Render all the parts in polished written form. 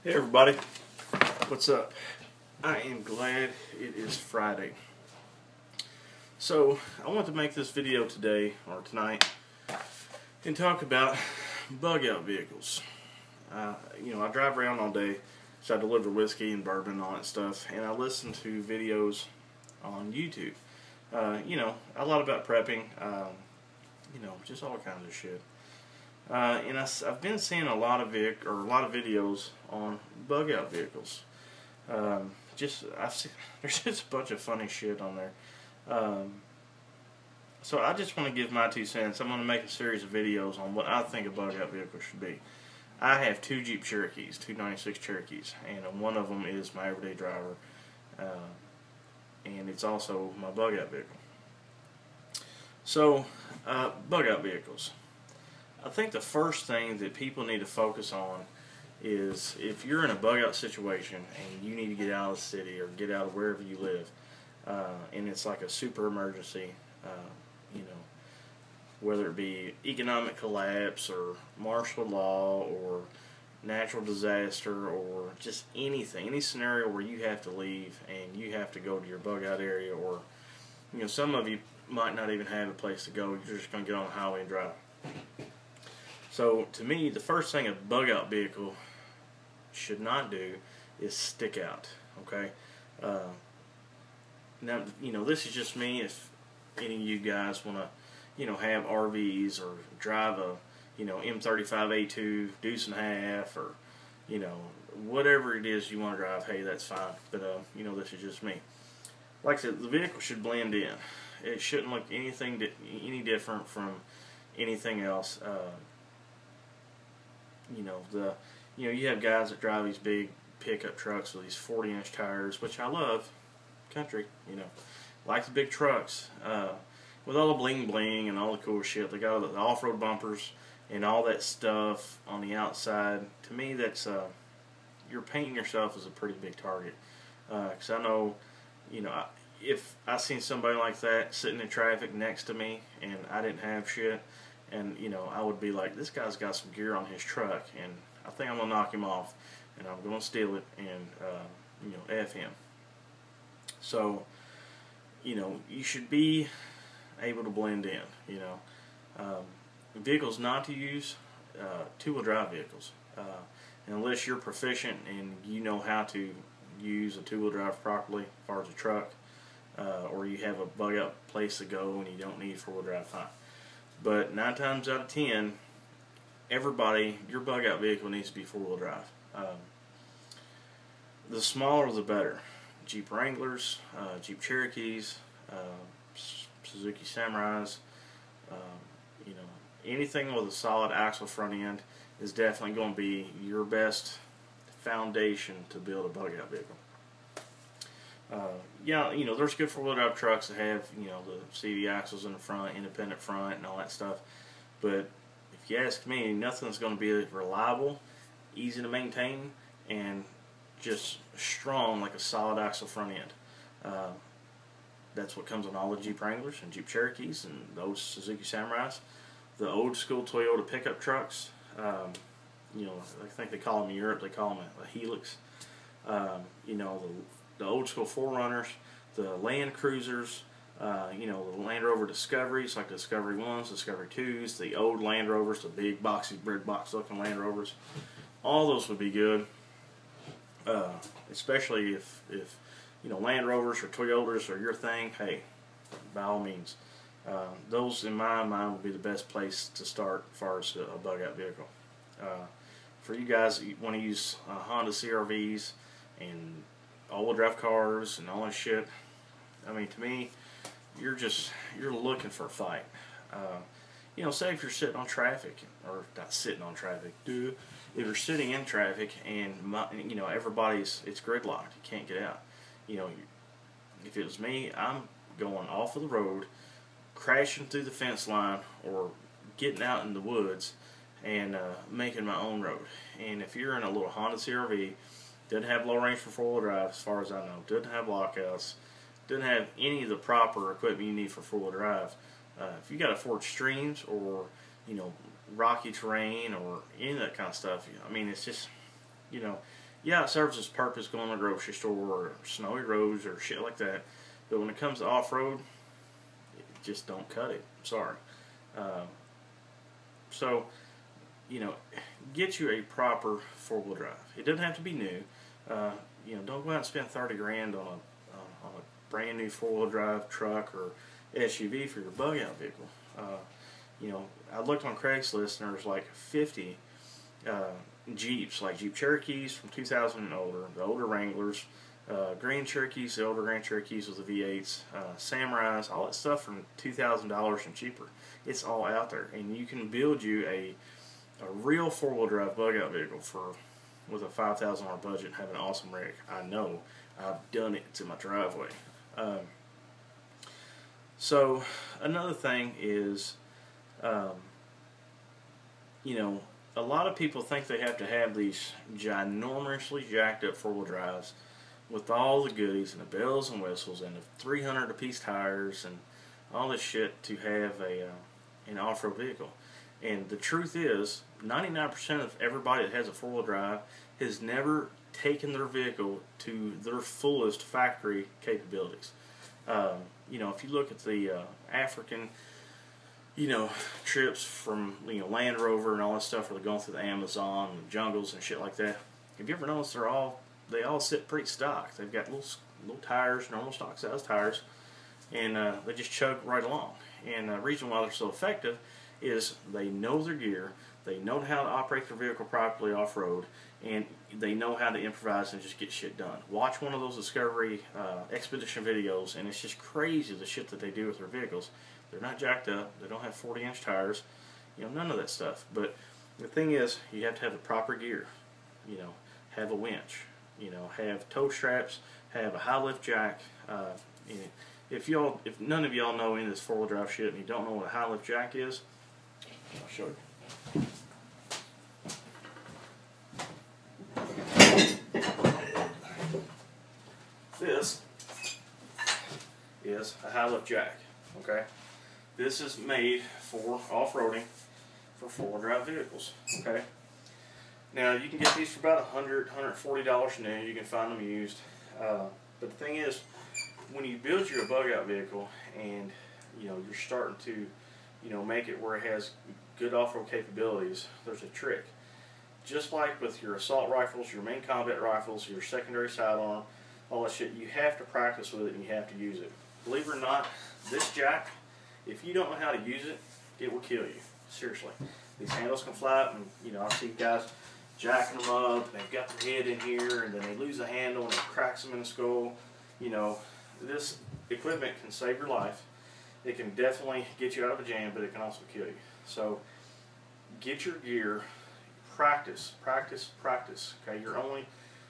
Hey everybody, what's up? I am glad it is Friday. So I want to make this video today or tonight and talk about bug out vehicles. I drive around all day, so I deliver whiskey and bourbon and all that stuff, and I listen to videos on YouTube. A lot about prepping, just all kinds of shit. And I've been seeing a lot of videos on bug out vehicles. There's just a bunch of funny shit on there. So I just want to give my 2 cents. I'm going to make a series of videos on what I think a bug out vehicle should be. I have 2 Jeep Cherokees, 296 Cherokees, and one of them is my everyday driver, and it's also my bug out vehicle. So, bug out vehicles. I think the first thing that people need to focus on is if you're in a bug out situation and you need to get out of the city or get out of wherever you live, and it's like a super emergency, whether it be economic collapse or martial law or natural disaster or just anything, any scenario where you have to leave and you have to go to your bug out area, or some of you might not even have a place to go, you're just going to get on the highway and drive. So to me, the first thing a bug out vehicle should not do is stick out. Okay. Now this is just me. If any of you guys want to have RVs or drive a M35A2 deuce and a half, or whatever it is you want to drive, hey, that's fine. But this is just me. Like I said, the vehicle should blend in. It shouldn't look any different from anything else. You have guys that drive these big pickup trucks with these 40-inch tires, which I love. Country, like the big trucks, with all the bling bling and all the cool shit. They got the off-road bumpers and all that stuff on the outside. To me, that's you're painting yourself as a pretty big target. Because I know, if I seen somebody like that sitting in traffic next to me and I didn't have shit, and I would be like, this guy's got some gear on his truck, and I think I'm gonna knock him off, and I'm gonna steal it, and F him. So, you should be able to blend in. Vehicles not to use, 2-wheel drive vehicles, unless you're proficient and you know how to use a 2-wheel drive properly, as far as a truck, or you have a bug out place to go and you don't need 4-wheel drive, fine. But 9 times out of 10, your bug out vehicle needs to be 4-wheel drive. The smaller the better. Jeep Wranglers, Jeep Cherokees, Suzuki Samurais, anything with a solid axle front end is definitely going to be your best foundation to build a bug out vehicle. There's good 4-wheel drive trucks that have, the CV axles in the front, independent front, and all that stuff. But if you ask me, nothing's going to be reliable, easy to maintain, and just strong like a solid axle front end. That's what comes on all the Jeep Wranglers and Jeep Cherokees and those Suzuki Samurais. The old school Toyota pickup trucks, I think they call them in Europe, they call them a Helix. The old school 4Runners, the Land Cruisers, the Land Rover Discoveries, like the Discovery 1s, Discovery 2s, the old Land Rovers, the big boxy bread box looking Land Rovers. All those would be good, especially if Land Rovers or Toyotas are your thing. Hey, by all means, those in my mind would be the best place to start as far as a bug out vehicle. For you guys that want to use Honda CR-Vs and all-wheel drive cars and all that shit, I mean, to me, you're looking for a fight. Say if you're sitting on traffic, or not sitting on traffic, if you're sitting in traffic and it's gridlocked, you can't get out. If it was me, I'm going off of the road, crashing through the fence line, or getting out in the woods and making my own road. And if you're in a little Honda CR-V, doesn't have low range for 4-wheel drive as far as I know, doesn't have lockouts, doesn't have any of the proper equipment you need for 4-wheel drive. If you got a Ford Streams or rocky terrain or any of that kind of stuff, I mean, it's just yeah, it serves its purpose going to a grocery store or snowy roads or shit like that. But when it comes to off-road, it just don't cut it. Sorry. Um, so, you know, get you a proper four-wheel drive. It doesn't have to be new. You know, don't go out and spend 30 grand on a brand new four-wheel drive truck or SUV for your bug out vehicle. You know, I looked on Craigslist and there's like 50 Jeeps, like Jeep Cherokees from 2000 and older, the older Wranglers, Grand Cherokees, the older Grand Cherokees with the V8s, Samurais, all that stuff from $2,000 and cheaper. It's all out there, and you can build you a real four-wheel drive bug out vehicle with a $5,000 budget and have an awesome rig. I know, I've done it to my driveway. So another thing is, you know, a lot of people think they have to have these ginormously jacked up four-wheel drives with all the goodies and the bells and whistles and the 300 apiece tires and all this shit to have an off-road vehicle. And the truth is, 99% of everybody that has a four-wheel drive has never taken their vehicle to their fullest factory capabilities. You know, if you look at the African, you know, trips from, you know, Land Rover and all that stuff where they're going through the Amazon and the jungles and shit like that, have you ever noticed they all sit pretty stock? They've got little tires, normal stock size tires, and they just chug right along. And the reason why they're so effective is they know their gear, they know how to operate their vehicle properly off-road, and they know how to improvise and just get shit done. Watch one of those Discovery Expedition videos, and it's just crazy the shit that they do with their vehicles. They're not jacked up, they don't have 40-inch tires, you know, none of that stuff. But the thing is, you have to have the proper gear, you know, have a winch, you know, have tow straps, have a high lift jack. If none of y'all know any of this four-wheel drive shit and you don't know what a high lift jack is, I'll show you. This is a high lift jack, okay? This is made for off-roading for four-wheel drive vehicles, okay? Now, you can get these for about $100, $140 new. You can find them used. But the thing is, when you build your bug-out vehicle and, you know, you're starting to, you know, make it where it has good off-road capabilities, there's a trick. Just like with your assault rifles, your main combat rifles, your secondary sidearm, all that shit, you have to practice with it and you have to use it. Believe it or not, this jack, if you don't know how to use it, it will kill you. Seriously. These handles can fly up, and, you know, I see guys jacking them up, and they've got their head in here, and then they lose the handle and it cracks them in the skull. You know, this equipment can save your life. It can definitely get you out of a jam, but it can also kill you. So get your gear, practice, practice, practice. Okay, your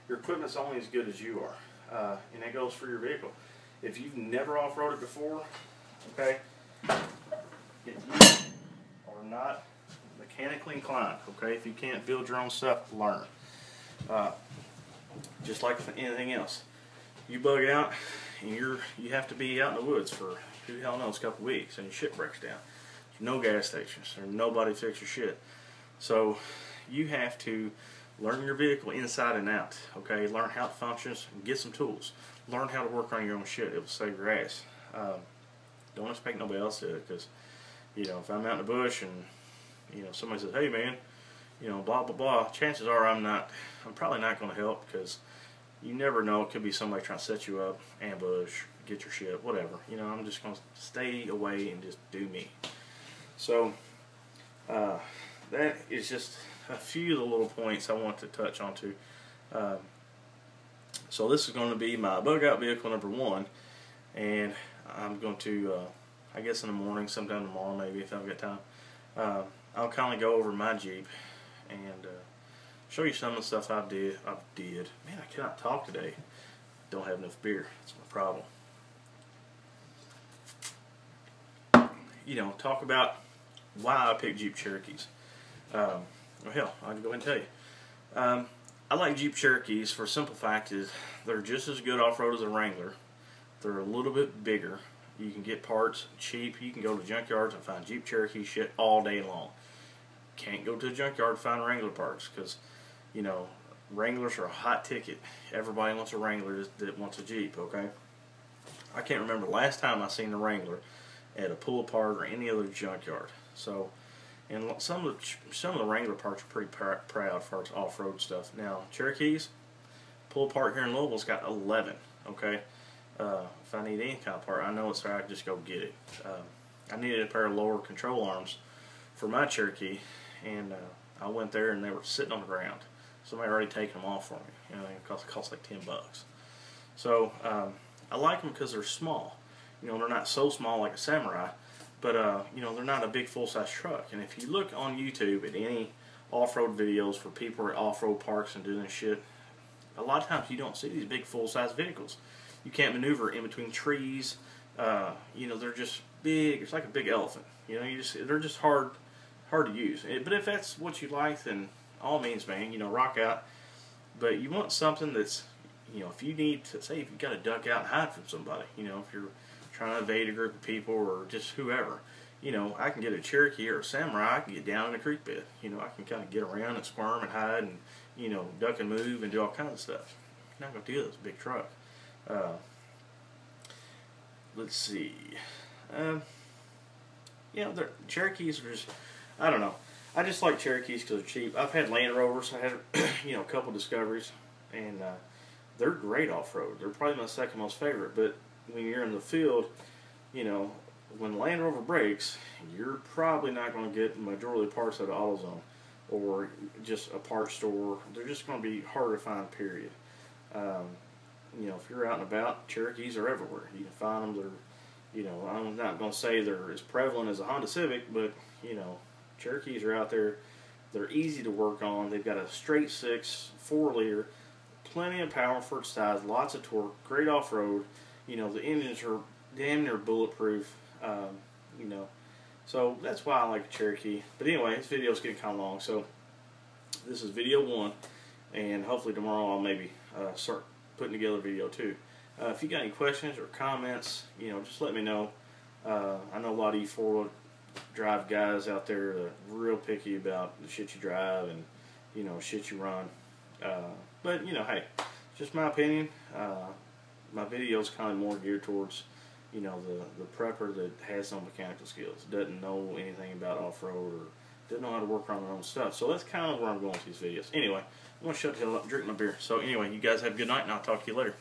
equipment's only as good as you are, and that goes for your vehicle. If you've never off-roaded before, okay, if you are not mechanically inclined, okay, if you can't build your own stuff, learn. Just like anything else, you bug out and you have to be out in the woods for who the hell knows a couple weeks, and your shit breaks down. There's no gas stations, there's nobody to fix your shit. So you have to learn your vehicle inside and out, okay? Learn how it functions and get some tools. Learn how to work on your own shit. It will save your ass. Don't expect nobody else to do it, because, you know, if I'm out in the bush and, you know, somebody says, hey man, you know, blah blah blah, chances are I'm probably not going to help, because you never know, it could be somebody trying to set you up, ambush, get your shit, whatever. You know, I'm just going to stay away and just do me. So that is just a few of the little points I want to touch on to. So this is going to be my bug out vehicle number 1, and I'm going to, I guess in the morning, sometime tomorrow maybe if I've got time, I'll kind of go over my Jeep and show you some of the stuff I did. Man, I cannot talk today. Don't have enough beer. That's my problem. You know, talk about why I picked Jeep Cherokees. Well, hell, I can go ahead and tell you. I like Jeep Cherokees for a simple fact is they're just as good off-road as a Wrangler. They're a little bit bigger. You can get parts cheap. You can go to junkyards and find Jeep Cherokee shit all day long. Can't go to a junkyard to find Wrangler parts because, you know, Wranglers are a hot ticket. Everybody wants a Wrangler that wants a Jeep, okay? I can't remember the last time I seen a Wrangler at a pull-apart or any other junkyard. So, and some of the Wrangler parts are pretty proud for its off-road stuff. Now, Cherokees, pull-apart here in Louisville's got 11, okay? If I need any kind of part, I know it's there, I can just go get it. I needed a pair of lower control arms for my Cherokee, and I went there and they were sitting on the ground. Somebody already taken them off for me. You know, it cost like $10. So I like them because they're small. You know, they're not so small like a Samurai, but you know, they're not a big full-size truck. And if you look on YouTube at any off-road videos for people at off-road parks and doing this shit, a lot of times you don't see these big full-size vehicles. You can't maneuver in between trees. You know, they're just big. It's like a big elephant. You know, they're just hard to use. But if that's what you like, then all means, man, you know, rock out. But you want something that's, you know, if you need to, say if you got to duck out and hide from somebody, you know, if you're trying to evade a group of people or just whoever, you know, I can get a Cherokee or a Samurai, I can get down in a creek bed. You know, I can kind of get around and squirm and hide and, you know, duck and move and do all kinds of stuff. You're not going to do this big truck. Let's see. You know, Cherokees are just, I don't know. I just like Cherokees because they're cheap. I've had Land Rovers. I had, you know, a couple Discoveries, and they're great off-road. They're probably my second most favorite. But when you're in the field, you know, when the Land Rover breaks, you're probably not going to get the majority of the parts at AutoZone or just a parts store. They're just going to be harder to find, period. You know, if you're out and about, Cherokees are everywhere. You can find them. They're, you know, I'm not going to say they're as prevalent as a Honda Civic, but, you know, Cherokees are out there. They're easy to work on. They've got a straight 6, 4-liter, plenty of power for its size, lots of torque, great off-road. You know, the engines are damn near bulletproof. You know, so that's why I like a Cherokee. But anyway, this video is getting kind of long, so this is video 1, and hopefully tomorrow I'll maybe start putting together video 2. If you got any questions or comments, you know, just let me know. I know a lot of you 4-wheel drive guys out there that are real picky about the shit you drive and, you know, shit you run. But, you know, hey, just my opinion. My video is kind of more geared towards, you know, the prepper that has no mechanical skills, doesn't know anything about off-road or doesn't know how to work on their own stuff. So that's kind of where I'm going with these videos. Anyway, I'm going to shut the hell up and drink my beer. So anyway, you guys have a good night, and I'll talk to you later.